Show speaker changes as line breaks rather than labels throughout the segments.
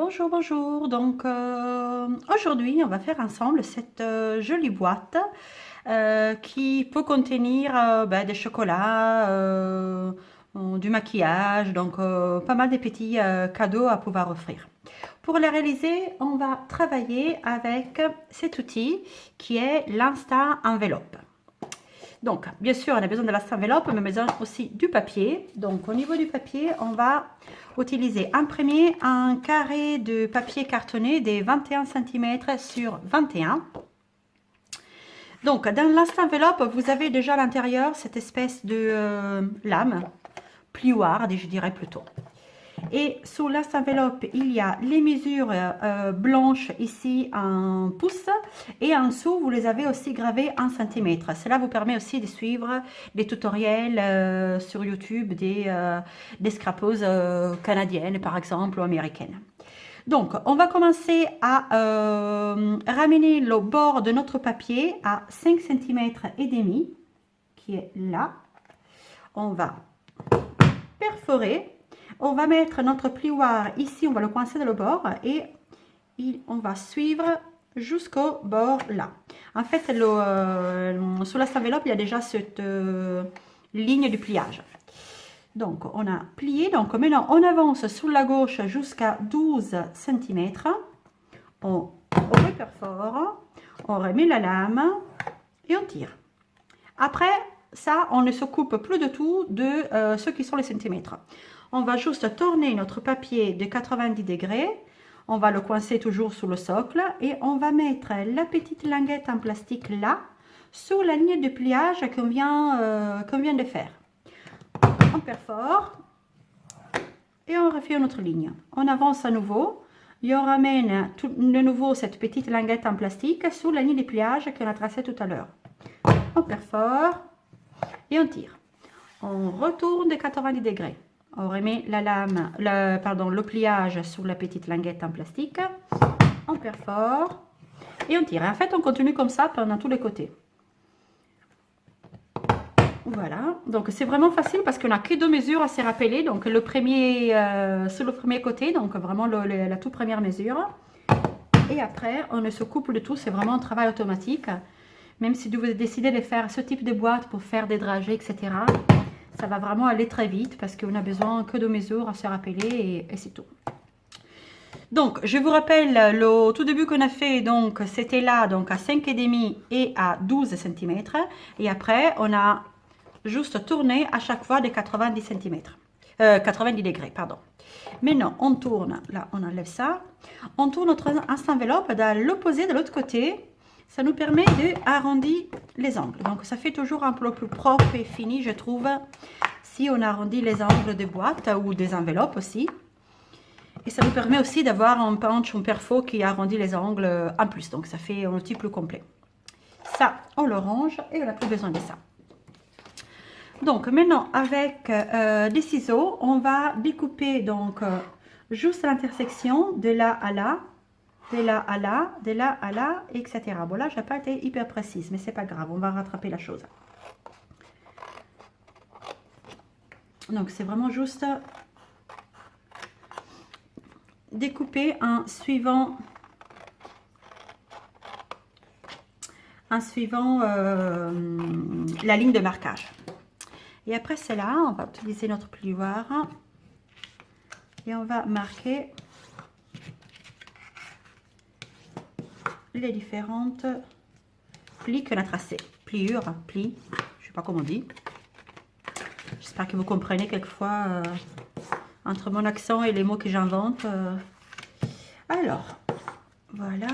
Bonjour, bonjour. Donc aujourd'hui, on va faire ensemble cette jolie boîte qui peut contenir des chocolats, du maquillage, donc pas mal de petits cadeaux à pouvoir offrir. Pour la réaliser, on va travailler avec cet outil qui est l'Insta Envelope. Donc, bien sûr, on a besoin de la enveloppe, mais besoin aussi du papier. Donc, au niveau du papier, on va utiliser en premier un carré de papier cartonné de 21 cm sur 21. Donc, dans l'enveloppe, vous avez déjà à l'intérieur cette espèce de lame, plioir, je dirais plutôt. Et sous l'enveloppe, il y a les mesures blanches ici en pouces et en dessous, vous les avez aussi gravées en centimètres. Cela vous permet aussi de suivre des tutoriels sur YouTube des scrapeuses canadiennes, par exemple, ou américaines. Donc, on va commencer à ramener le bord de notre papier à 5 cm et demi, qui est là. On va perforer. On va mettre notre plioir ici, on va le coincer dans le bord et on va suivre jusqu'au bord là. En fait, sur la enveloppe, il y a déjà cette ligne du pliage. Donc, on a plié. Donc, maintenant, on avance sur la gauche jusqu'à 12 cm. On reperfore, on remet la lame et on tire. Après, ça, on ne se coupe plus de tout de ceux qui sont les centimètres. On va juste tourner notre papier de 90 degrés. On va le coincer toujours sous le socle et on va mettre la petite languette en plastique là, sur la ligne de pliage qu'on vient de faire. On perfore et on refait notre ligne. On avance à nouveau et on ramène de nouveau cette petite languette en plastique sur la ligne de pliage qu'on a tracée tout à l'heure. On perfore et on tire. On retourne de 90 degrés. On remet la lame, le pliage sur la petite languette en plastique. On perfore et on tire. Et en fait, on continue comme ça pendant tous les côtés. Voilà. Donc, c'est vraiment facile parce qu'on n'a que deux mesures à se rappeler. Donc, le premier, sur le premier côté, donc vraiment la toute première mesure. Et après, on ne se coupe de tout. C'est vraiment un travail automatique. Même si vous décidez de faire ce type de boîte pour faire des dragées, etc., ça va vraiment aller très vite parce qu'on a besoin que de mesures à se rappeler et c'est tout. Donc, je vous rappelle, le tout début qu'on a fait, donc c'était là, donc à 5,5 et à 12 cm. Et après, on a juste tourné à chaque fois de 90 cm. 90 degrés, pardon. Maintenant, on tourne, là, on enlève ça. On tourne notre enveloppe dans l'opposé de l'autre côté. Ça nous permet d'arrondir les angles. Donc, ça fait toujours un peu plus propre et fini, je trouve, si on arrondit les angles des boîtes ou des enveloppes aussi. Et ça nous permet aussi d'avoir un punch, un perfo qui arrondit les angles en plus. Donc, ça fait un outil plus complet. Ça, on le range et on n'a plus besoin de ça. Donc, maintenant, avec des ciseaux, on va découper donc juste à l'intersection de là à là. De là à là, de là à là, etc. Bon, là, je n'ai pas été hyper précise, mais c'est pas grave, on va rattraper la chose. Donc, c'est vraiment juste découper en suivant la ligne de marquage. Et après cela, on va utiliser notre plioir et on va marquer les différentes plis qu'on a tracés. Pliure, plis, je sais pas comment on dit. J'espère que vous comprenez quelquefois entre mon accent et les mots que j'invente. Alors, voilà.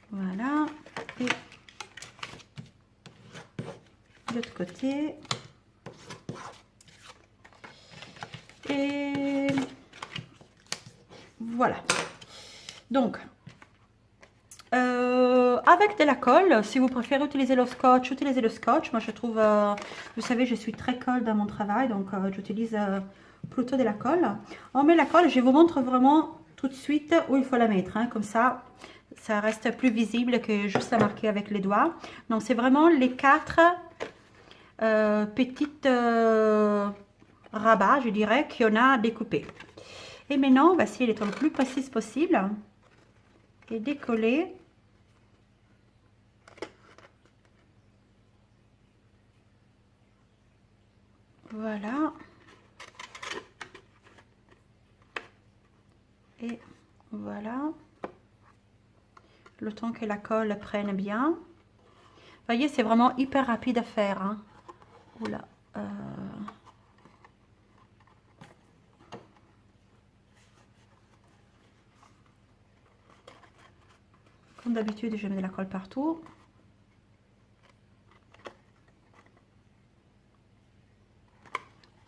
Voilà. Et de l'autre côté. Et voilà. Donc, avec de la colle, si vous préférez utiliser le scotch, utilisez le scotch. Moi, je trouve, vous savez, je suis très colle dans mon travail, donc j'utilise plutôt de la colle. On met la colle, je vous montre vraiment tout de suite où il faut la mettre, hein, comme ça reste plus visible que juste à marquer avec les doigts. Donc, c'est vraiment les 4 petites rabat, je dirais, qu'on a découpé. Et maintenant, on va essayer d'être le plus précise possible et décoller. Voilà. Et voilà. Le temps que la colle prenne bien. Vous voyez, c'est vraiment hyper rapide à faire. Hein. Oula. Comme d'habitude, je mets de la colle partout.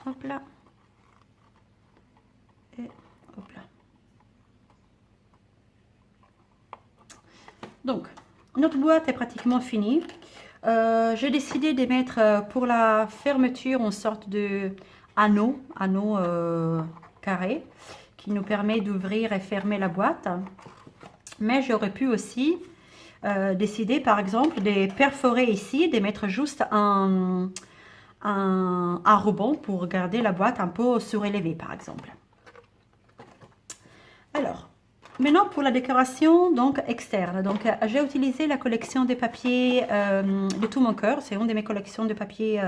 Hop là. Et hop là. Donc, notre boîte est pratiquement finie. J'ai décidé de mettre pour la fermeture une sorte de anneau carré qui nous permet d'ouvrir et fermer la boîte. Mais j'aurais pu aussi décider par exemple de perforer ici, de mettre juste un ruban pour garder la boîte un peu surélevée par exemple. Alors, maintenant pour la décoration donc externe, donc j'ai utilisé la collection des papiers de tout mon cœur. C'est une de mes collections de papiers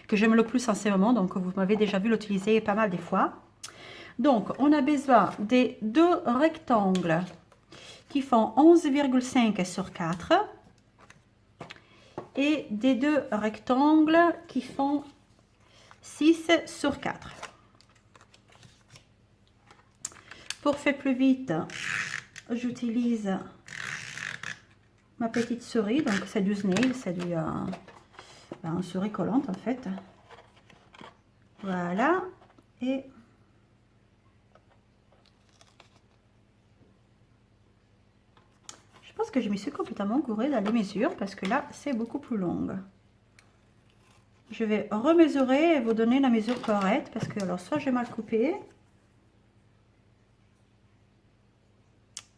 que j'aime le plus en ce moment, donc vous m'avez déjà vu l'utiliser pas mal des fois. Donc on a besoin des deux rectangles qui font 11,5 sur 4 et des deux rectangles qui font 6 sur 4. Pour faire plus vite, j'utilise ma petite souris, donc c'est du snail, c'est du une souris collante en fait. Voilà, et je pense que je me suis complètement gourée dans les mesures parce que là c'est beaucoup plus long. Je vais remesurer et vous donner la mesure correcte parce que alors soit j'ai mal coupé.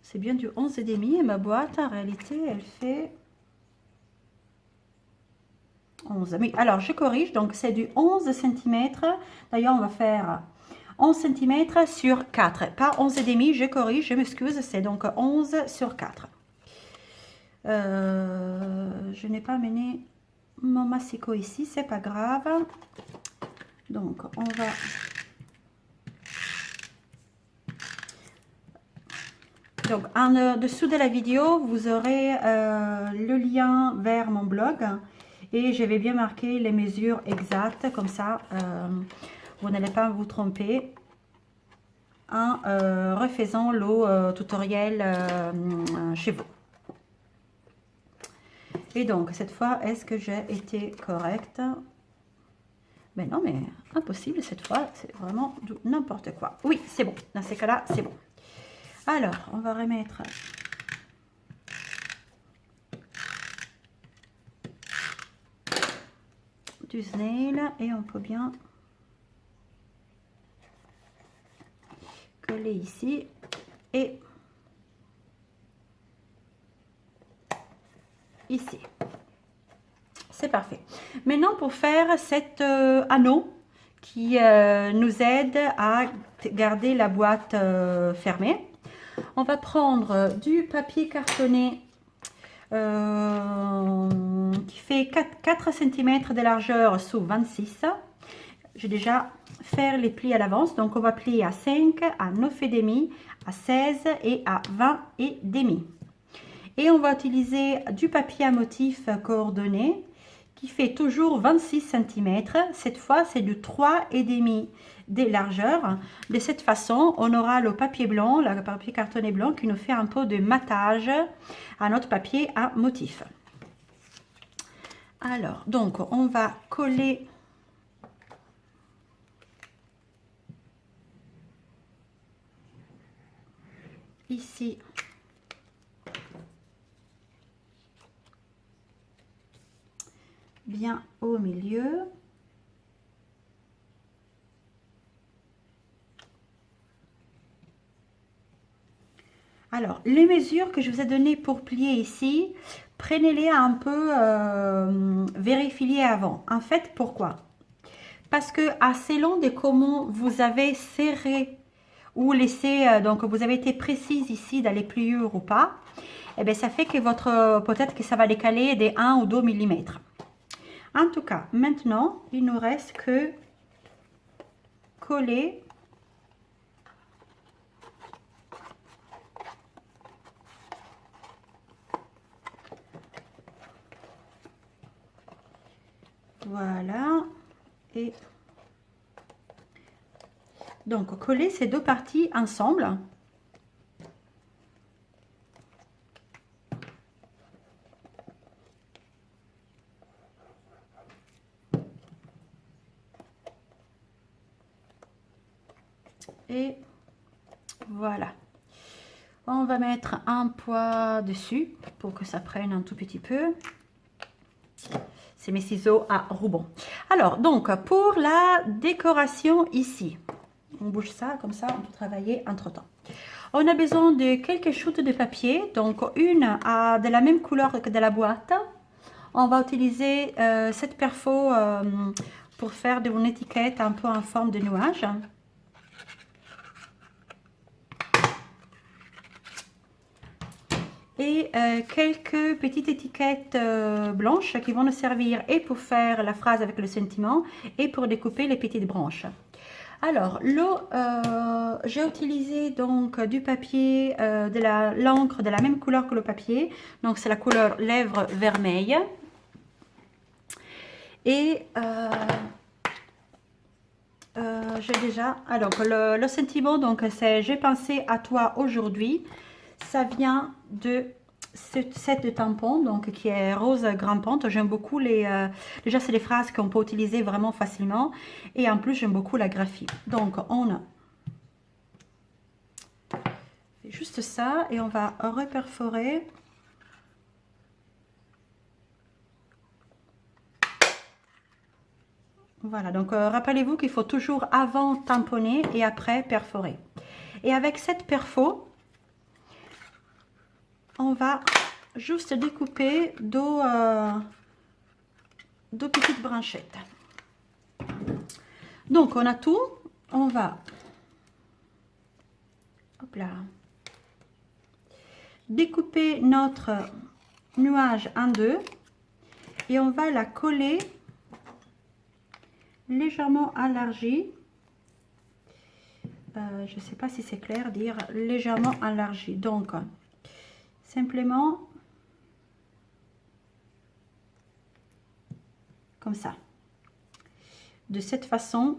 C'est bien du 11,5 et ma boîte en réalité elle fait 11. Mais alors je corrige, donc c'est du 11 cm. D'ailleurs on va faire 11 cm sur 4, pas 11,5, je corrige, je m'excuse, c'est donc 11 sur 4. Je n'ai pas amené mon massicot ici, c'est pas grave. Donc on va donc en dessous de la vidéo vous aurez le lien vers mon blog et je vais bien marquer les mesures exactes, comme ça vous n'allez pas vous tromper en refaisant le tutoriel chez vous. Et donc cette fois, est-ce que j'ai été correcte? Mais non, mais impossible cette fois, c'est vraiment n'importe quoi. Oui, c'est bon, dans ces cas-là, c'est bon. Alors, on va remettre du snail et on peut bien coller ici et ici. C'est parfait. Maintenant, pour faire cet anneau qui nous aide à garder la boîte fermée, on va prendre du papier cartonné qui fait 4 cm de largeur sous 26. J'ai déjà fait les plis à l'avance, donc on va plier à 5, à 9,5, à 16 et à 20,5. Et on va utiliser du papier à motif coordonné qui fait toujours 26 cm. Cette fois, c'est du 3,5 de largeur. De cette façon, on aura le papier blanc, le papier cartonné blanc qui nous fait un peu de matage à notre papier à motif. Alors, donc, on va coller ici bien au milieu. Alors, les mesures que je vous ai données pour plier ici, prenez-les un peu, vérifiez-les avant. En fait, pourquoi? parce que selon de comment vous avez serré ou laissé, donc vous avez été précise ici dans les pliures ou pas, et bien ça fait que votre, peut-être que ça va décaler des 1 ou 2 millimètres. En tout cas, maintenant, il nous reste que coller voilà, et donc coller ces deux parties ensemble. Et voilà, on va mettre un poids dessus pour que ça prenne un tout petit peu. C'est mes ciseaux à ruban. Alors, donc, pour la décoration ici, on bouge ça, comme ça, on peut travailler entre-temps. On a besoin de quelques chutes de papier, donc une de la même couleur que de la boîte. On va utiliser cette perfo pour faire de une étiquette un peu en forme de nuage. Et quelques petites étiquettes blanches qui vont nous servir et pour faire la phrase avec le sentiment et pour découper les petites branches. Alors, j'ai utilisé donc du papier, de l'encre de la même couleur que le papier. Donc, c'est la couleur lèvres vermeille. Et j'ai déjà... Alors, le sentiment, donc, c'est « J'ai pensé à toi aujourd'hui ». Ça vient de ce set de tampons, donc qui est rose grimpante. J'aime beaucoup les... déjà, c'est des phrases qu'on peut utiliser vraiment facilement. Et en plus, j'aime beaucoup la graphie. Donc, on fait juste ça et on va reperforer. Voilà, donc rappelez-vous qu'il faut toujours avant tamponner et après perforer. Et avec cette perfo, on va juste découper deux petites branchettes. Donc, on a tout. On va hop là, découper notre nuage en deux et on va la coller légèrement élargie. Je ne sais pas si c'est clair dire légèrement élargie. Donc, simplement comme ça. De cette façon,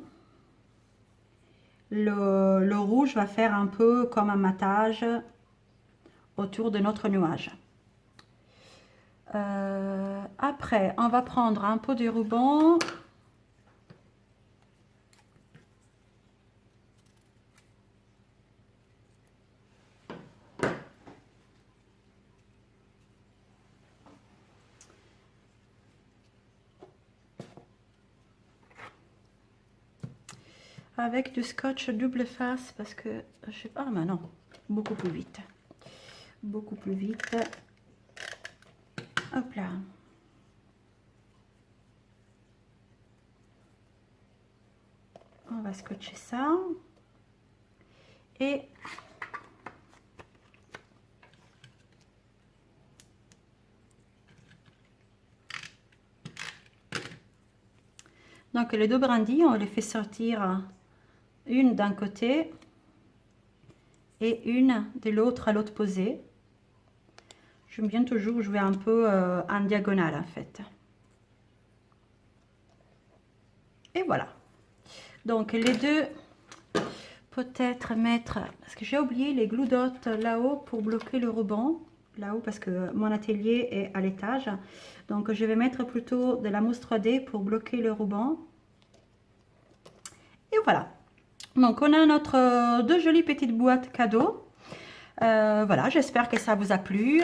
le rouge va faire un peu comme un matage autour de notre nuage. Après, on va prendre un peu de ruban. Avec du scotch double face parce que je sais pas, mais non, beaucoup plus vite, beaucoup plus vite. Hop là. On va scotcher ça et donc les deux brindilles, on les fait sortir. Une d'un côté et une de l'autre à l'autre posée. J'aime bien toujours jouer un peu en diagonale en fait. Et voilà. Donc les deux, peut-être mettre, parce que j'ai oublié les glue dots là-haut pour bloquer le ruban. Là-haut parce que mon atelier est à l'étage. Donc je vais mettre plutôt de la mousse 3D pour bloquer le ruban. Et voilà. Donc, on a notre deux jolies petites boîtes cadeaux. Voilà, j'espère que ça vous a plu.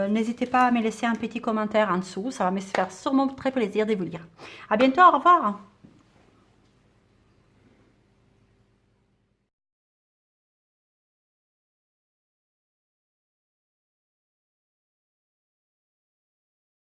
N'hésitez pas à me laisser un petit commentaire en dessous. Ça va me faire sûrement très plaisir de vous lire. À bientôt, au revoir.